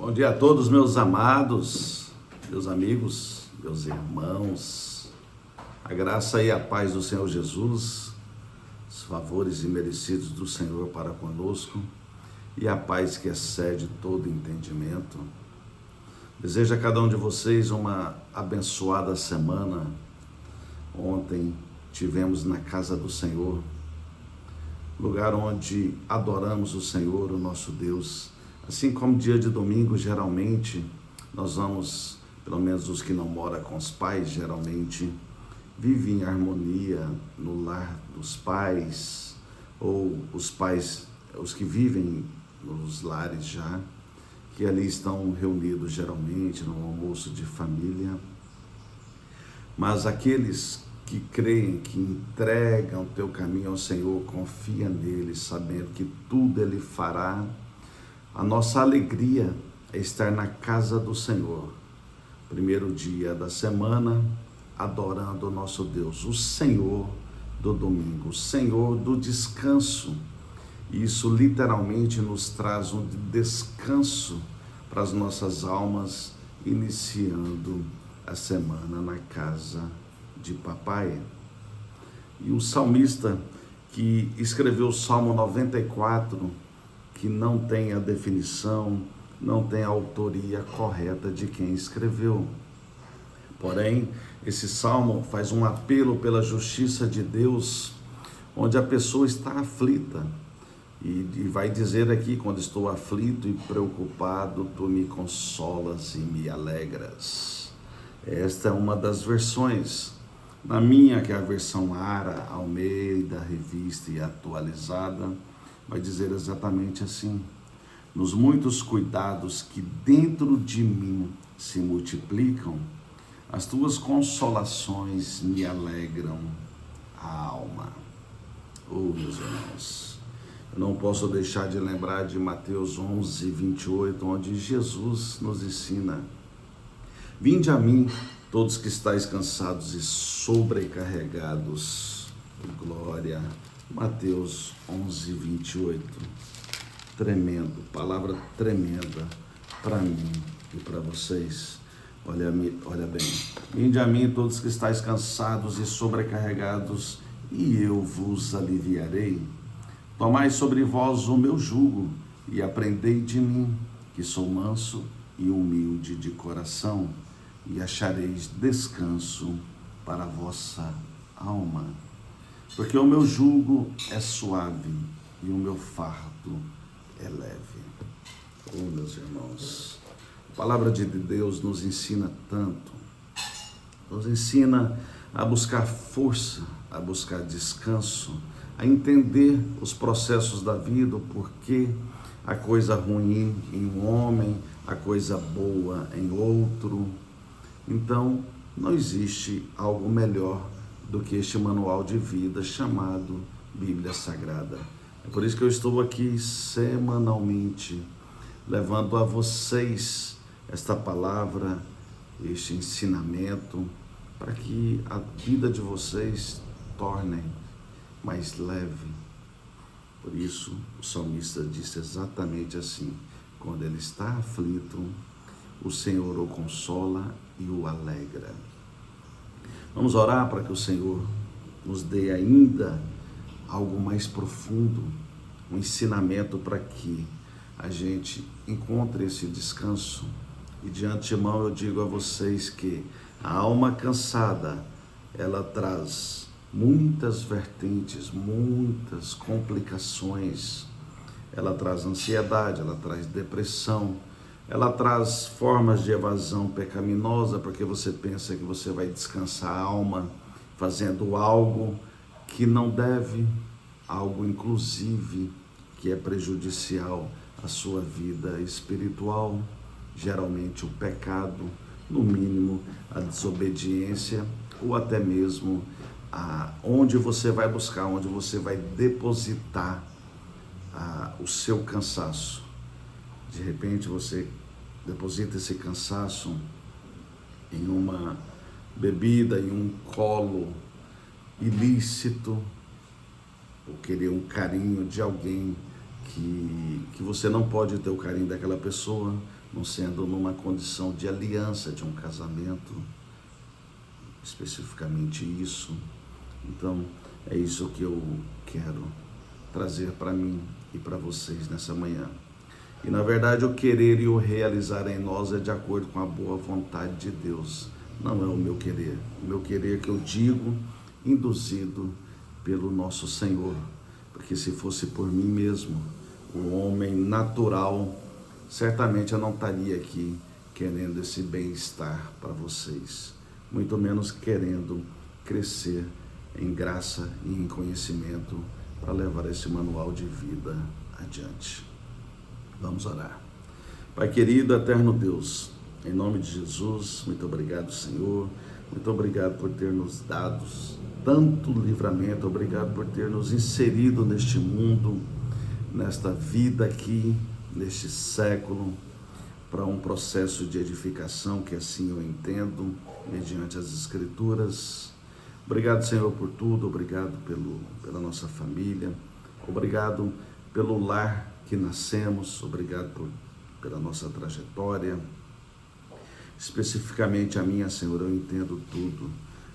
Bom dia a todos, meus amados, meus amigos, meus irmãos. A graça e a paz do Senhor Jesus, os favores imerecidos do Senhor para conosco e a paz que excede todo entendimento. Desejo a cada um de vocês uma abençoada semana. Ontem tivemos na casa do Senhor, lugar onde adoramos o Senhor, o nosso Deus. Assim como dia de domingo, geralmente, nós vamos, pelo menos os que não moram com os pais, geralmente, vivem em harmonia no lar dos pais, ou os pais, os que vivem nos lares já, que ali estão reunidos geralmente no almoço de família. Mas aqueles que creem, que entregam o teu caminho ao Senhor, confia nele, sabendo que tudo ele fará. A nossa alegria é estar na casa do Senhor, primeiro dia da semana, adorando o nosso Deus, o Senhor do domingo, o Senhor do descanso. E isso literalmente nos traz um descanso para as nossas almas, iniciando a semana na casa de papai. E o salmista que escreveu o Salmo 94, que não tem a definição, não tem a autoria correta de quem escreveu. Porém, esse salmo faz um apelo pela justiça de Deus, onde a pessoa está aflita. E vai dizer aqui, quando estou aflito e preocupado, tu me consolas e me alegras. Esta é uma das versões. Na minha, que é a versão Ara, Almeida, revista e atualizada, vai dizer exatamente assim: nos muitos cuidados que dentro de mim se multiplicam, as tuas consolações me alegram a alma. Oh, meus irmãos, eu não posso deixar de lembrar de Mateus 11, 28, onde Jesus nos ensina: vinde a mim, todos que estáis cansados e sobrecarregados. Glória. Mateus 11, 28. Tremendo, palavra tremenda para mim e para vocês. Olha bem. Vinde a mim todos que estáis cansados e sobrecarregados, e eu vos aliviarei. Tomai sobre vós o meu jugo e aprendei de mim, que sou manso e humilde de coração, e achareis descanso para a vossa alma. Porque o meu jugo é suave e o meu fardo é leve. Oh, meus irmãos, a palavra de Deus nos ensina tanto. Nos ensina a buscar força, a buscar descanso, a entender os processos da vida, o porquê a coisa ruim em um homem, a coisa boa em outro. Então, não existe algo melhor do que este manual de vida chamado Bíblia Sagrada. É por isso que eu estou aqui semanalmente levando a vocês esta palavra, este ensinamento, para que a vida de vocês torne mais leve. Por isso o salmista disse exatamente assim: quando ele está aflito, o Senhor o consola e o alegra. Vamos orar para que o Senhor nos dê ainda algo mais profundo, um ensinamento para que a gente encontre esse descanso. E de antemão eu digo a vocês que a alma cansada, ela traz muitas vertentes, muitas complicações. Ela traz ansiedade, ela traz depressão, ela traz formas de evasão pecaminosa, porque você pensa que você vai descansar a alma fazendo algo que não deve, algo inclusive que é prejudicial à sua vida espiritual, geralmente o pecado, no mínimo a desobediência, ou até mesmo onde você vai buscar, onde você vai depositar o seu cansaço. De repente você deposita esse cansaço em uma bebida, em um colo ilícito, ou querer um carinho de alguém que você não pode ter o carinho daquela pessoa, não sendo numa condição de aliança de um casamento, especificamente isso. Então, é isso que eu quero trazer para mim e para vocês nessa manhã. E na verdade o querer e o realizar em nós é de acordo com a boa vontade de Deus. Não é o meu querer. O meu querer que eu digo, induzido pelo nosso Senhor. Porque se fosse por mim mesmo, o homem natural, certamente eu não estaria aqui querendo esse bem-estar para vocês. Muito menos querendo crescer em graça e em conhecimento para levar esse manual de vida adiante. Vamos orar. Pai querido, eterno Deus, em nome de Jesus, muito obrigado, Senhor. Muito obrigado por ter nos dado tanto livramento. Obrigado por ter nos inserido neste mundo, nesta vida aqui, neste século, para um processo de edificação, que assim eu entendo, mediante as Escrituras. Obrigado, Senhor, por tudo. Obrigado pela nossa família. Obrigado pelo lar que nascemos, obrigado pela nossa trajetória, especificamente a minha, Senhor. Eu entendo tudo,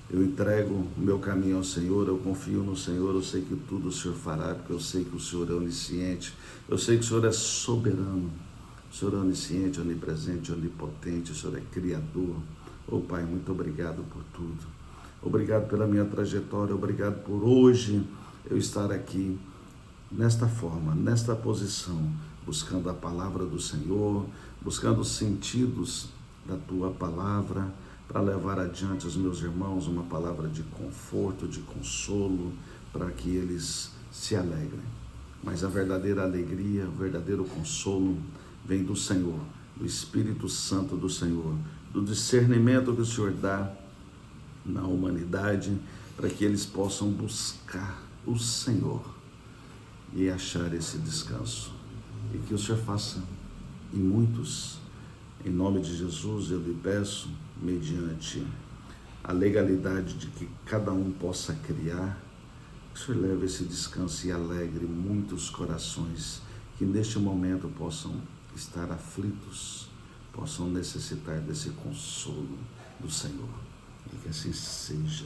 eu entrego o meu caminho ao Senhor, eu confio no Senhor, eu sei que tudo o Senhor fará, porque eu sei que o Senhor é onisciente, eu sei que o Senhor é soberano, o Senhor é onisciente, onipresente, onipotente, o Senhor é criador. Oh Pai, muito obrigado por tudo, obrigado pela minha trajetória, obrigado por hoje eu estar aqui nesta forma, nesta posição, buscando a palavra do Senhor, buscando os sentidos da Tua palavra, para levar adiante aos meus irmãos uma palavra de conforto, de consolo, para que eles se alegrem. Mas a verdadeira alegria, o verdadeiro consolo vem do Senhor, do Espírito Santo do Senhor, do discernimento que o Senhor dá na humanidade, para que eles possam buscar o Senhor e achar esse descanso. E que o Senhor faça em muitos. Em nome de Jesus eu lhe peço, mediante a legalidade de que cada um possa criar, que o Senhor leve esse descanso e alegre muitos corações que neste momento possam estar aflitos, possam necessitar desse consolo do Senhor. E que assim seja.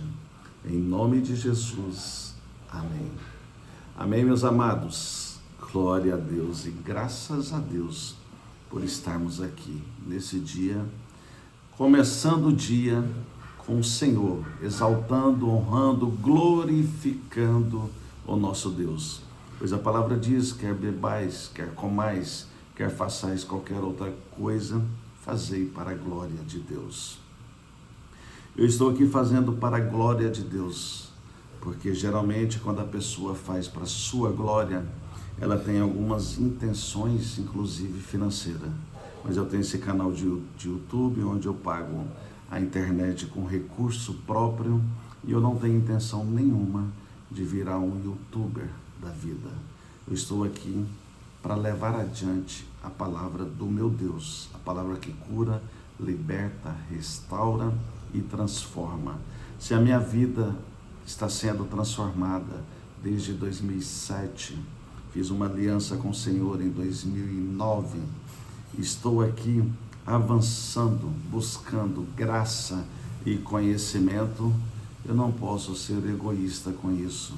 Em nome de Jesus. Amém. Amém, meus amados. Glória a Deus e graças a Deus por estarmos aqui nesse dia, começando o dia com o Senhor, exaltando, honrando, glorificando o nosso Deus. Pois a palavra diz, quer bebais, quer comais, quer façais qualquer outra coisa, fazei para a glória de Deus. Eu estou aqui fazendo para a glória de Deus, porque geralmente quando a pessoa faz para a sua glória, ela tem algumas intenções, inclusive financeira. Mas eu tenho esse canal de YouTube, onde eu pago a internet com recurso próprio, e eu não tenho intenção nenhuma de virar um youtuber da vida. Eu estou aqui para levar adiante a palavra do meu Deus, a palavra que cura, liberta, restaura e transforma. Se a minha vida está sendo transformada desde 2007, fiz uma aliança com o Senhor em 2009, estou aqui avançando, buscando graça e conhecimento. Eu não posso ser egoísta com isso.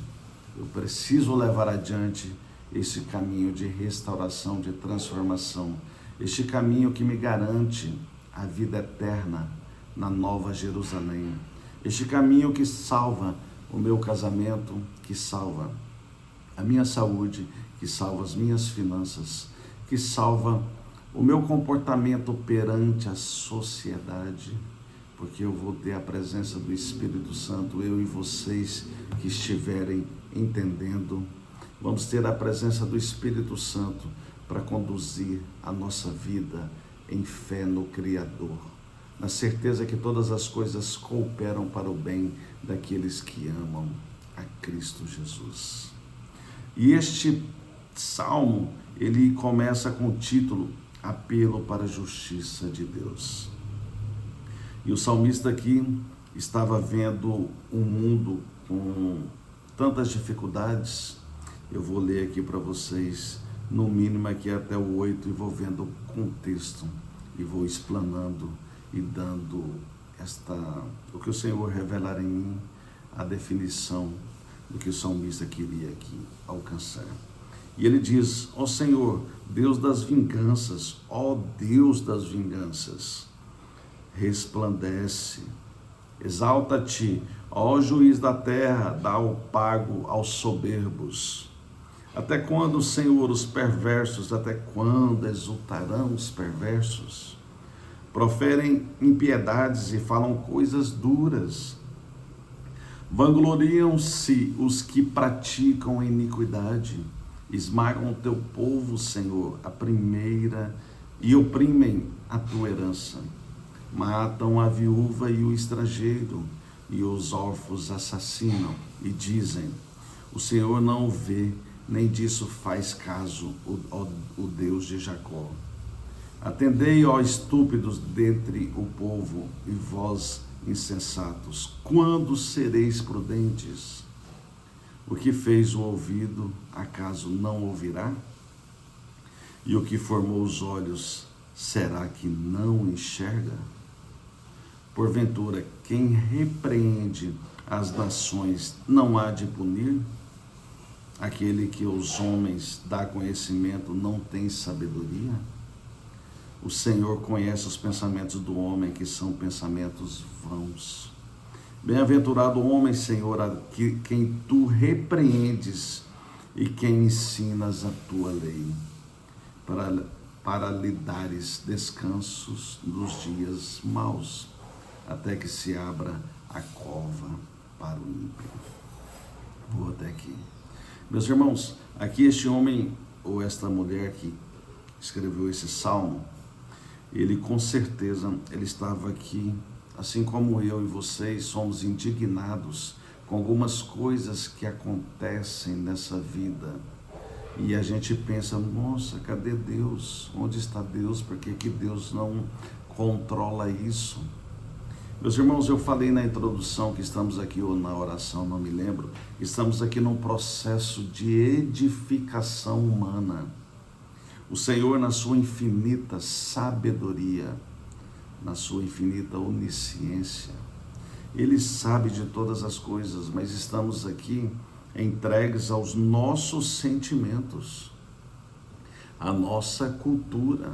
Eu preciso levar adiante esse caminho de restauração, de transformação, este caminho que me garante a vida eterna na Nova Jerusalém, este caminho que salva o meu casamento, que salva a minha saúde, que salva as minhas finanças, que salva o meu comportamento perante a sociedade, porque eu vou ter a presença do Espírito Santo, eu e vocês que estiverem entendendo, vamos ter a presença do Espírito Santo para conduzir a nossa vida em fé no Criador, na certeza que todas as coisas cooperam para o bem daqueles que amam a Cristo Jesus. E este salmo, ele começa com o título Apelo para a Justiça de Deus. E o salmista aqui estava vendo um mundo com tantas dificuldades. Eu vou ler aqui para vocês, no mínimo aqui até o 8, e vou vendo o contexto. e vou explanando e dando o que o Senhor revelar em mim, a definição do que o salmista queria aqui alcançar. E ele diz: ó Senhor, Deus das vinganças, ó Deus das vinganças, resplandece, exalta-te, ó juiz da terra, dá o pago aos soberbos. Até quando, Senhor, os perversos, até quando exultarão os perversos? Proferem impiedades e falam coisas duras. Vangloriam-se os que praticam a iniquidade. Esmagam o teu povo, Senhor, a primeira, e oprimem a tua herança. Matam a viúva e o estrangeiro, e os órfãos assassinam, e dizem: o Senhor não o vê, nem disso faz caso o Deus de Jacó. Atendei, ó estúpidos dentre o povo, e vós, insensatos, quando sereis prudentes? O que fez o ouvido, acaso não ouvirá? E o que formou os olhos, será que não enxerga? Porventura, quem repreende as nações não há de punir? Aquele que os homens dá conhecimento não tem sabedoria? O Senhor conhece os pensamentos do homem, que são pensamentos vãos. Bem-aventurado o homem, Senhor, a quem tu repreendes e quem ensinas a tua lei, para lhe dares descansos nos dias maus, até que se abra a cova para o ímpio. Vou até aqui. Meus irmãos, aqui este homem ou esta mulher que escreveu esse salmo, ele com certeza, ele estava aqui, assim como eu e vocês, somos indignados com algumas coisas que acontecem nessa vida. E a gente pensa: nossa, cadê Deus? Onde está Deus? Por que Deus não controla isso? Meus irmãos, eu falei na introdução que estamos aqui, ou na oração, não me lembro, estamos aqui num processo de edificação humana. O Senhor, na sua infinita sabedoria, na sua infinita onisciência, Ele sabe de todas as coisas, mas estamos aqui entregues aos nossos sentimentos, à nossa cultura.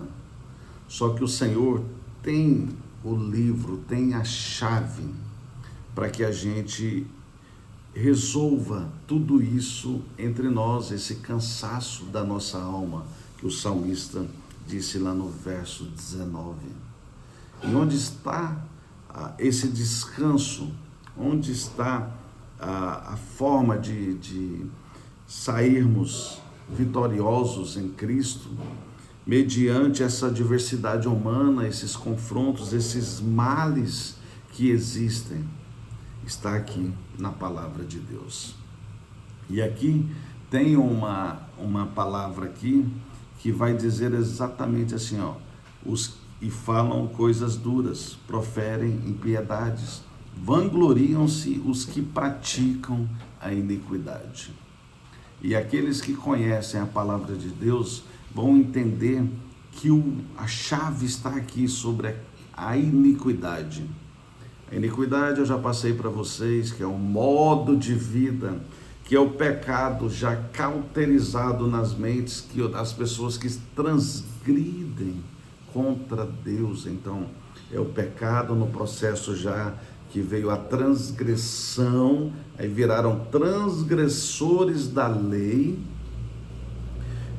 Só que o Senhor tem o livro, tem a chave para que a gente resolva tudo isso entre nós, esse cansaço da nossa alma, que o salmista disse lá no verso 19. E onde está esse descanso? Onde está a forma de sairmos vitoriosos em Cristo, mediante essa diversidade humana, esses confrontos, esses males que existem? Está aqui na palavra de Deus. E aqui tem uma palavra aqui que vai dizer exatamente assim, ó: e falam coisas duras, proferem impiedades, vangloriam-se os que praticam a iniquidade. E aqueles que conhecem a palavra de Deus vão entender que a chave está aqui sobre a iniquidade. A iniquidade, eu já passei para vocês, que é um modo de vida, que é o pecado já cauterizado nas mentes das pessoas que transgridem contra Deus. Então, é o pecado no processo já que veio a transgressão, aí viraram transgressores da lei,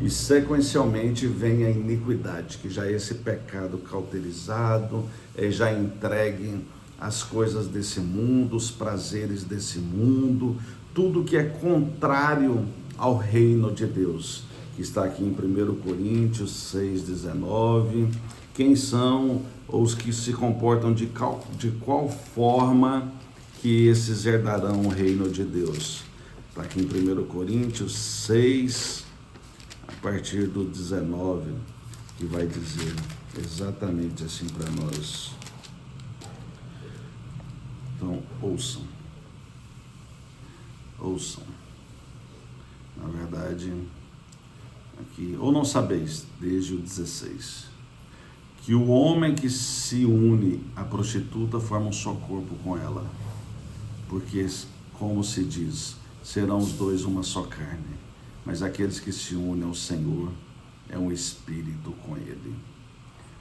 e sequencialmente vem a iniquidade, que já é esse pecado cauterizado, já entregue as coisas desse mundo, os prazeres desse mundo, tudo que é contrário ao reino de Deus, que está aqui em 1 Coríntios 6,19. Quem são os que se comportam de qual forma que esses herdarão o reino de Deus? Está aqui em 1 Coríntios 6, a partir do 19, que vai dizer exatamente assim para nós. Então, ouçam. Na verdade, aqui, ou não sabeis, desde o 16, que o homem que se une à prostituta forma um só corpo com ela, porque, como se diz, serão os dois uma só carne, mas aqueles que se unem ao Senhor é um espírito com Ele.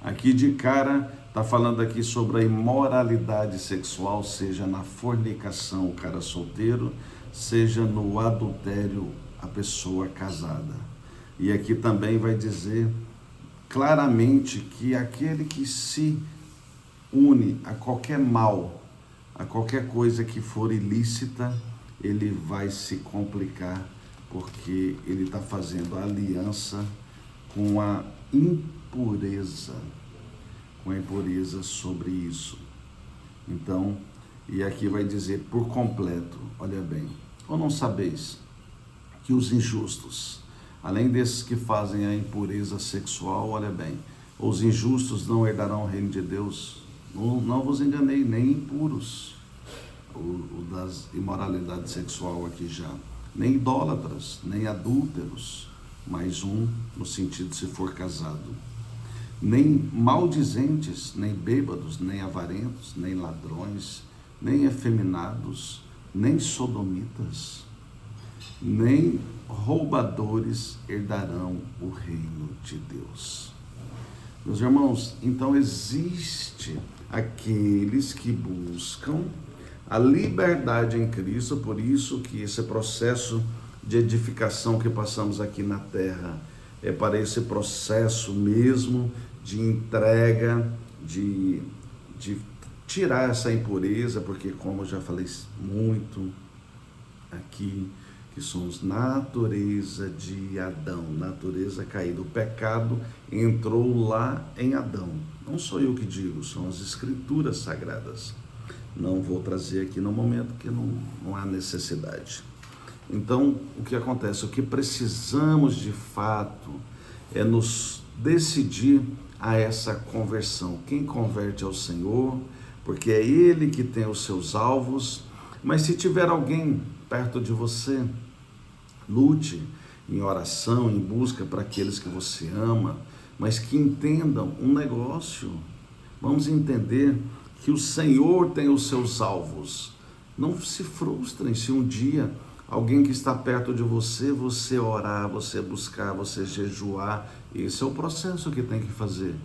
Aqui de cara, está falando aqui sobre a imoralidade sexual, seja na fornicação, o cara solteiro, seja no adultério, a pessoa casada. E aqui também vai dizer claramente que aquele que se une a qualquer mal, a qualquer coisa que for ilícita, ele vai se complicar, porque ele está fazendo aliança com a impureza, sobre isso. Então, e aqui vai dizer por completo, olha bem, ou não sabeis que os injustos, além desses que fazem a impureza sexual, olha bem, os injustos não herdarão o reino de Deus. Não vos enganei, nem impuros, o das imoralidade sexual aqui já, nem idólatras, nem adúlteros, mais um no sentido se for casado, nem maldizentes, nem bêbados, nem avarentos, nem ladrões, nem efeminados, nem sodomitas, nem roubadores herdarão o reino de Deus. Meus irmãos, então existe aqueles que buscam a liberdade em Cristo, por isso que esse processo de edificação que passamos aqui na terra é para esse processo mesmo de entrega, de tirar essa impureza, porque como eu já falei muito aqui, que somos natureza de Adão, natureza caída. O pecado entrou lá em Adão. Não sou eu que digo, são as escrituras sagradas. Não vou trazer aqui no momento, que não há necessidade. Então, o que acontece? O que precisamos de fato é nos decidir a essa conversão. Quem converte ao Senhor, porque é Ele que tem os seus alvos. Mas se tiver alguém perto de você, lute em oração, em busca para aqueles que você ama, mas que entendam um negócio. Vamos entender que o Senhor tem os seus alvos. Não se frustrem se um dia alguém que está perto de você, você orar, você buscar, você jejuar. Esse é o processo que tem que fazer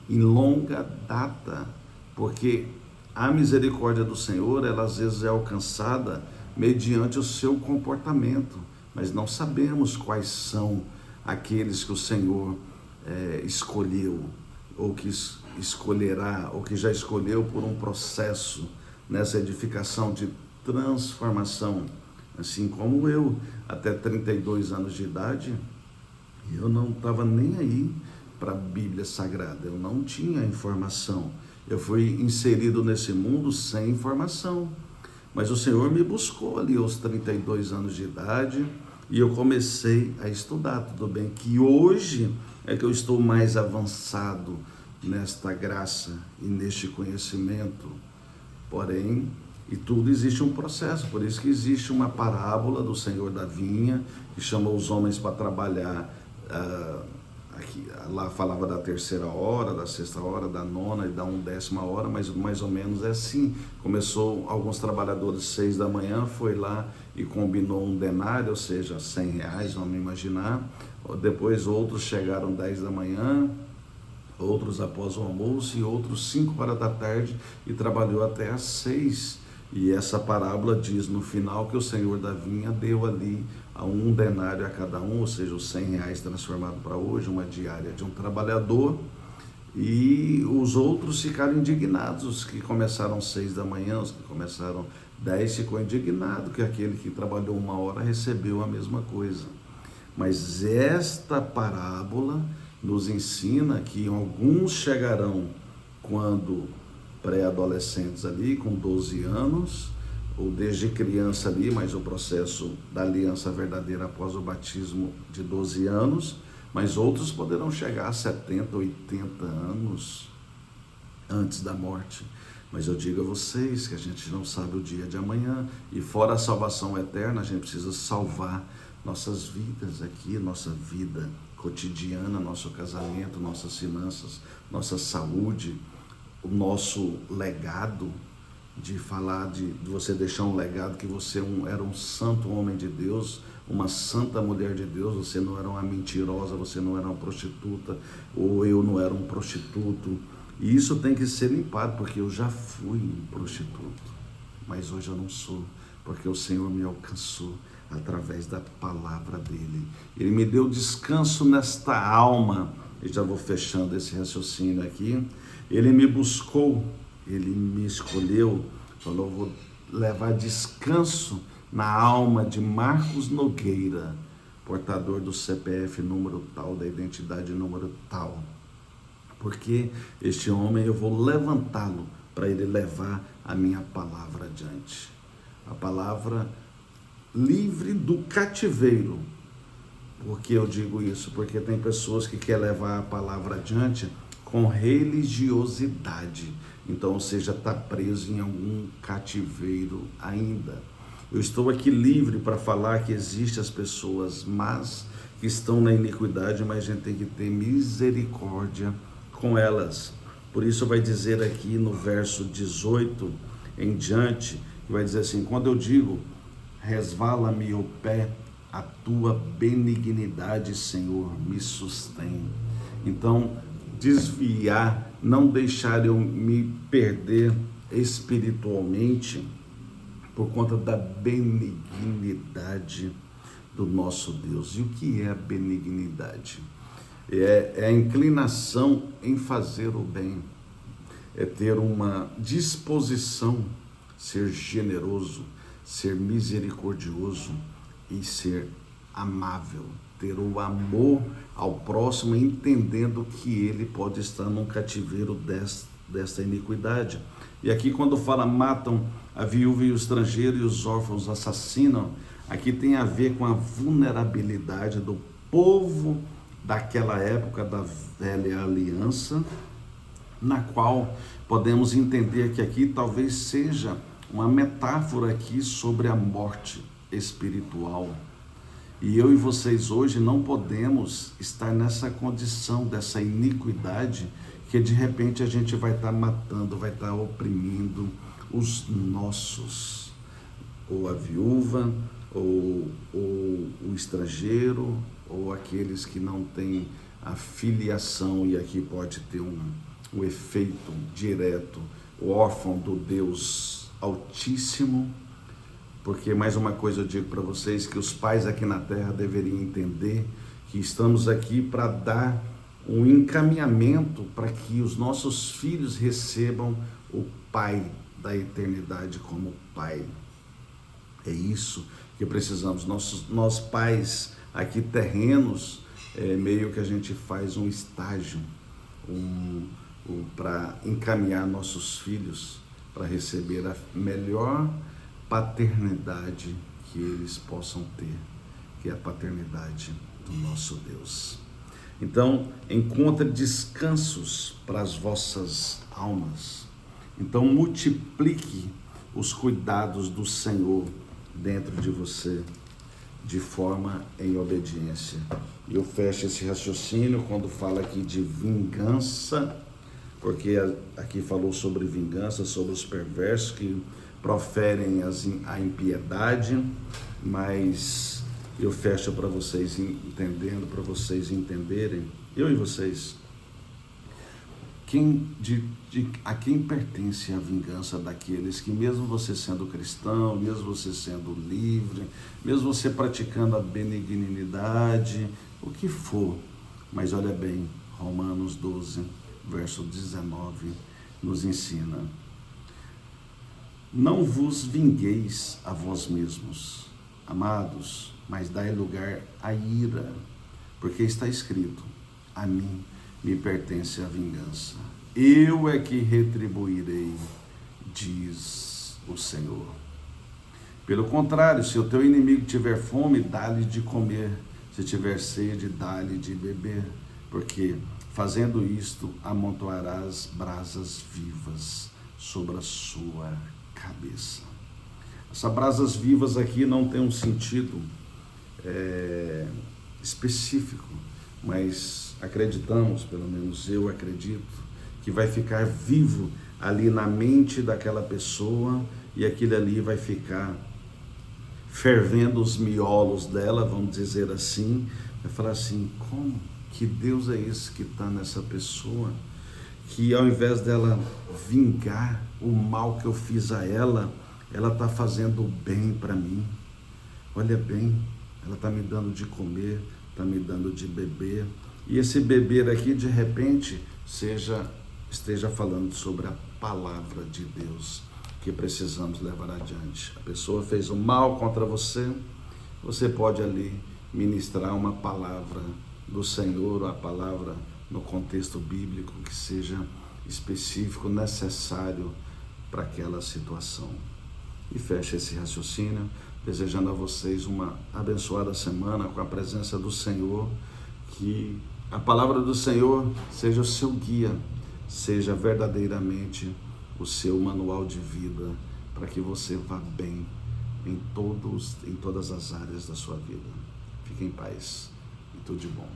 em longa data, porque a misericórdia do Senhor, ela às vezes é alcançada mediante o seu comportamento, mas não sabemos quais são aqueles que o Senhor escolheu, ou que escolherá, ou que já escolheu por um processo nessa edificação de transformação. Assim como eu, até 32 anos de idade, eu não estava nem aí para a Bíblia Sagrada, eu não tinha informação. Eu fui inserido nesse mundo sem informação, mas o Senhor me buscou ali aos 32 anos de idade e eu comecei a estudar. Tudo bem que hoje é que eu estou mais avançado nesta graça e neste conhecimento, porém, e tudo existe um processo, por isso que existe uma parábola do Senhor da vinha, que chamou os homens para trabalhar, aqui, lá falava da terceira hora, da sexta hora, da nona e da 1/10 hora, mas mais ou menos é assim. Começou alguns trabalhadores 6 da manhã, foi lá e combinou 1 denário, ou seja, R$100, vamos imaginar. Depois outros chegaram 10 da manhã, outros após o almoço e outros 5 horas da tarde e trabalhou até às 6. E essa parábola diz no final que o Senhor da vinha deu ali a 1 denário a cada um, ou seja, os R$100 transformado para hoje, uma diária de um trabalhador, e os outros ficaram indignados, os que começaram 6 da manhã, os que começaram 10 ficou indignado, que aquele que trabalhou 1 hora recebeu a mesma coisa. Mas esta parábola nos ensina que alguns chegarão quando pré-adolescentes ali, com 12 anos, ou desde criança ali, mas o processo da aliança verdadeira após o batismo de 12 anos, mas outros poderão chegar a 70, 80 anos antes da morte. Mas eu digo a vocês que a gente não sabe o dia de amanhã, e fora a salvação eterna, a gente precisa salvar nossas vidas aqui, nossa vida cotidiana, nosso casamento, nossas finanças, nossa saúde, o nosso legado, de falar de você deixar um legado que você era um santo homem de Deus, uma santa mulher de Deus, você não era uma mentirosa, você não era uma prostituta, ou eu não era um prostituto. E isso tem que ser limpado, porque eu já fui um prostituto, mas hoje eu não sou, porque o Senhor me alcançou através da palavra dele. Ele me deu descanso nesta alma, e já vou fechando esse raciocínio aqui. Ele me buscou, ele me escolheu, falou: vou levar descanso na alma de Marcos Nogueira, portador do CPF número tal, da identidade número tal, porque este homem eu vou levantá-lo para ele levar a minha palavra adiante, a palavra livre do cativeiro. Por que eu digo isso? Porque tem pessoas que querem levar a palavra adiante com religiosidade, então, ou seja, está preso em algum cativeiro ainda. Eu estou aqui livre para falar que existem as pessoas más que estão na iniquidade, mas a gente tem que ter misericórdia com elas. Por isso vai dizer aqui no verso 18 em diante, vai dizer assim: quando eu digo resvala-me o pé, a tua benignidade, Senhor, me sustém. Então, desviar, não deixar eu me perder espiritualmente por conta da benignidade do nosso Deus. E o que é a benignidade? É a inclinação em fazer o bem, é ter uma disposição, ser generoso, ser misericordioso e ser amável, ter o amor ao próximo, entendendo que ele pode estar num cativeiro desta iniquidade. E aqui quando fala matam a viúva e o estrangeiro e os órfãos assassinam, aqui tem a ver com a vulnerabilidade do povo daquela época da velha aliança, na qual podemos entender que aqui talvez seja uma metáfora aqui sobre a morte espiritual. E eu e vocês hoje não podemos estar nessa condição, dessa iniquidade, que de repente a gente vai estar matando, vai estar oprimindo os nossos, ou a viúva, ou o estrangeiro, ou aqueles que não têm a filiação, e aqui pode ter um efeito direto, o órfão do Deus Altíssimo. Porque mais uma coisa eu digo para vocês, que os pais aqui na terra deveriam entender que estamos aqui para dar um encaminhamento para que os nossos filhos recebam o Pai da eternidade como Pai. É isso que precisamos. Nós pais aqui terrenos, meio que a gente faz um estágio para encaminhar nossos filhos para receber a melhor paternidade que eles possam ter, que é a paternidade do nosso Deus. Então, encontre descansos para as vossas almas. Então, multiplique os cuidados do Senhor dentro de você, de forma em obediência. E eu fecho esse raciocínio quando fala aqui de vingança, porque aqui falou sobre vingança, sobre os perversos que proferem a impiedade, mas eu fecho para vocês entendendo, para vocês entenderem, eu e vocês, a quem pertence a vingança daqueles que, mesmo você sendo cristão, mesmo você sendo livre, mesmo você praticando a benignidade, o que for, mas olha bem, Romanos 12, verso 19, nos ensina: não vos vingueis a vós mesmos, amados, mas dai lugar à ira, porque está escrito: a mim me pertence a vingança, eu é que retribuirei, diz o Senhor. Pelo contrário, se o teu inimigo tiver fome, dá-lhe de comer, se tiver sede, dá-lhe de beber, porque fazendo isto, amontoarás brasas vivas sobre a sua cabeça. Essas brasas vivas aqui não tem um sentido específico, mas acreditamos, pelo menos eu acredito, que vai ficar vivo ali na mente daquela pessoa e aquilo ali vai ficar fervendo os miolos dela, vamos dizer assim, vai falar assim, como que Deus é esse que está nessa pessoa, que ao invés dela vingar o mal que eu fiz a ela está fazendo o bem para mim. Olha bem, ela está me dando de comer, está me dando de beber, e esse beber aqui de repente esteja falando sobre a palavra de Deus que precisamos levar adiante. A pessoa fez o mal contra você, você pode ali ministrar uma palavra do Senhor, a palavra no contexto bíblico que seja específico, necessário para aquela situação. E fecha esse raciocínio, desejando a vocês uma abençoada semana com a presença do Senhor, que a palavra do Senhor seja o seu guia, seja verdadeiramente o seu manual de vida, para que você vá bem em todas as áreas da sua vida. Fique em paz e tudo de bom.